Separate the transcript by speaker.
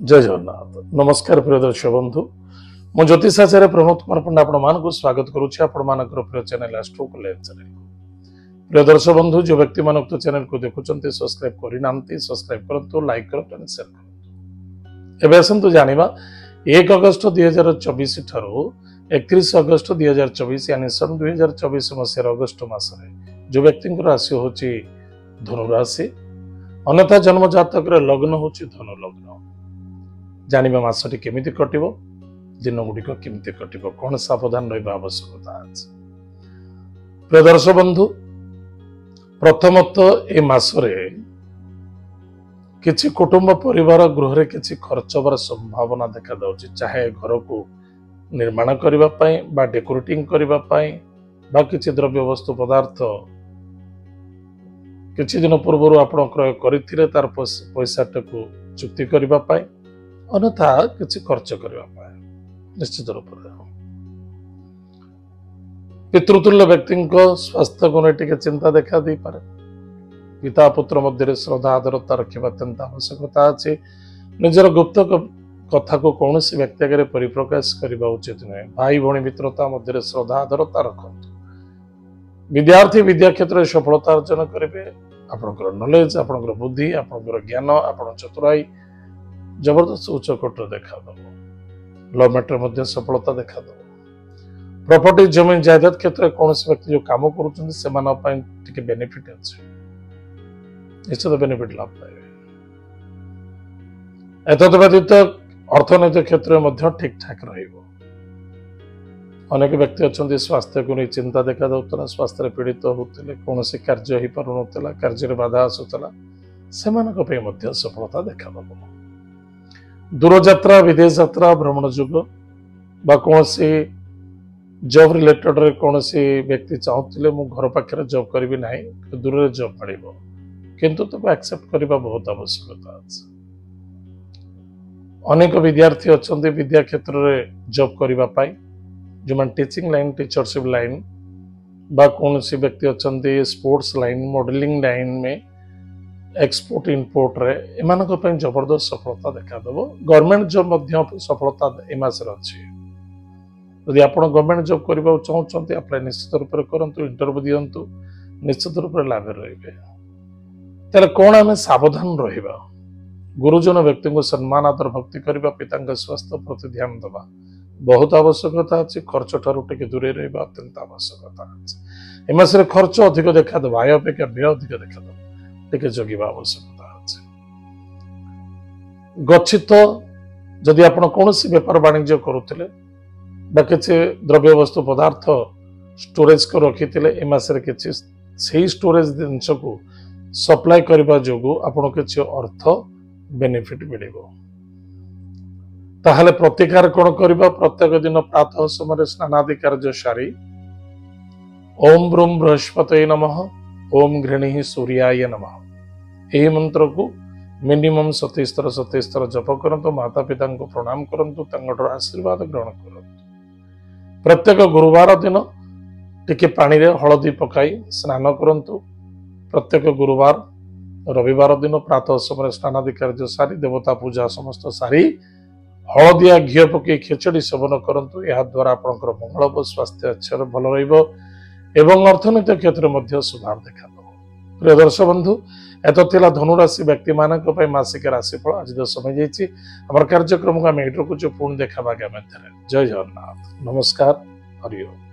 Speaker 1: जय जगन्नाथ नमस्कार प्रिय दर्शक बंधु मु ज्योतिषाचार्य प्रमोद कुमार पंडा आपण स्वागत करुच्ची आपण प्रिय चैनल एस्ट्रो कल्याण चैनल प्रिय दर्शक बंधु जो व्यक्ति मान चैनल को देखुंटे सब्सक्राइब करना सब्सक्राइब करूँ लाइक करूँ शेयर करूँ एवं आसतु जाना 1 अगस्त 2024 ठारू 31 अगस्त 2024 यानी सन 2024 मसीह अगस्त मासरे जो व्यक्ति राशि हूँ धनुराशि अन्यथा जन्म जातक लग्न हूँ धनु लग्न जानिबा मासटी केमिति कटिबो दिन गुड़िक केमिति कटिबो कौन सावधान रहिबा आवश्यकता अछि प्रिय दर्शक बंधु प्रथमतः ए मासरे किछि कुटुंब परिवार गृह रे किछि खर्च होबार संभावना देखा दउछि चाहे घर को निर्माण करिबा पई बा डेकोरेटिंग करिबा पई बा किछि द्रव्य वस्तु पदार्थ किछि दिन पूर्व आपण क्रय करिथिले तार पैसा टाकू चुक्ति करिबा पई अन्यथा किसी खर्च करने निश्चित रूप से पितृतुल्य व्यक्ति स्वास्थ्य को नहीं चिंता देखा दे पारे पिता पुत्र मध्य श्रद्धा आदरता रखा अत्यंत आवश्यकता अच्छी निजर गुप्त कथा को कौन व्यक्ति आगे परिप्रकाश करने उचित नुहे भाई भौणी मित्रता मध्य श्रद्धा आदरता रखु विद्यार्थी विद्या क्षेत्र में सफलता अर्जन करेंगे आपंकर नॉलेज आपंकर बुद्धि आपंकर ज्ञान आप चतुराई जबरदस्त उच्चकोट देखा दब लव मैटर मध्य सफलता देखा दब प्रॉपर्टी जमीन जायदाद क्षेत्र में कौन व्यक्ति जो काम कर बेनिफिट अच्छे निश्चित बेनिफिट लाभ पाए एतद व्यतीत अर्थनैतिक क्षेत्र में ठीक ठाक अनेक व्यक्ति अच्छा स्वास्थ्य को नहीं चिंता देखा दूसरा स्वास्थ्य पीड़ित होते कौन कार्य हो पार कार्य बाधा आसूला से सफलता देखा दब दूरयात्रा विदेश यात्रा भ्रमण जुग बा कौन जॉब रिलेटेड रे कौन व्यक्ति चाहते मु घर पाखे जॉब करी ना दूर जॉब मिल किंतु तो एक्सेप्ट करने बहुत आवश्यकता अच्छे अनेक विद्यार्थी अच्छा विद्या क्षेत्र में जॉब करने जो मैंने टीचिंग लाइन टीचरशिप लाइन बा कौन व्यक्ति अच्छा स्पोर्ट्स लाइन मॉडलिंग लाइन में एक्सपोर्ट इनपोर्ट रे एमान जबरदस्त सफलता देखा दब गवर्नमेंट जॉब सफलता ए मास अच्छी यदि आप गवर्नमेंट जॉब करने चाहते अप्लाई निश्चित रूप से करूँ इंटरव्यू दिंतु निश्चित रूप से लाभ रे कौन आम सावधान रहा गुरुजन व्यक्ति को सम्मान आदर भक्ति करने पिता स्वास्थ्य प्रति ध्यान दबा बहुत आवश्यकता अच्छी खर्च ठारू टे दूरे रहा अत्यंत आवश्यकता अच्छे ए मसरे खर्च अधिक देखा दब आय अपेक्षा व्यय अधिक देखा दब टे जगह आवश्यकता अच्छे गच्छित जदि आप कौन बेपार वाणिज्य करुले कि द्रव्य वस्तु पदार्थ स्टोरेज को रखी ए मसरे कि स्टोरेज जिनस को सप्लाई करने जो आपन कि अर्थ बेनिफिट मिल ताहले प्रतिकार कौन करबा प्रत्येक दिन प्रातः समय स्नानादि कार्य सारी ओम ब्रूम बृहस्पतये नमः ओम घृणी सूर्याय नमः यही मंत्र को मिनिमम 27 थर जप करंतु माता पिता को प्रणाम करंतु आशीर्वाद ग्रहण करंतु प्रत्येक गुरुवार दिन टिके पानी रे हलदी पकाई स्नान करंतु प्रत्येक गुरुवार रविवार दिन प्रातः समय स्नानादि कार्य सारी देवता पूजा समस्त सारी हलदिया घी पकई खिचड़ी सेवन करंतु या द्वारा आपनकर मंगल व स्वास्थ्य अच्छा भल रहिबो एवं अर्थनैतिक क्षेत्र में सुधार देखा दब प्रिय दर्शक बंधु एत धनुराशि व्यक्ति मान मासिक राशिफल आज समय जाइए आम कार्यक्रम को आम एटू पुणी देखा आगामी जय जगन्नाथ नमस्कार हरि ओम।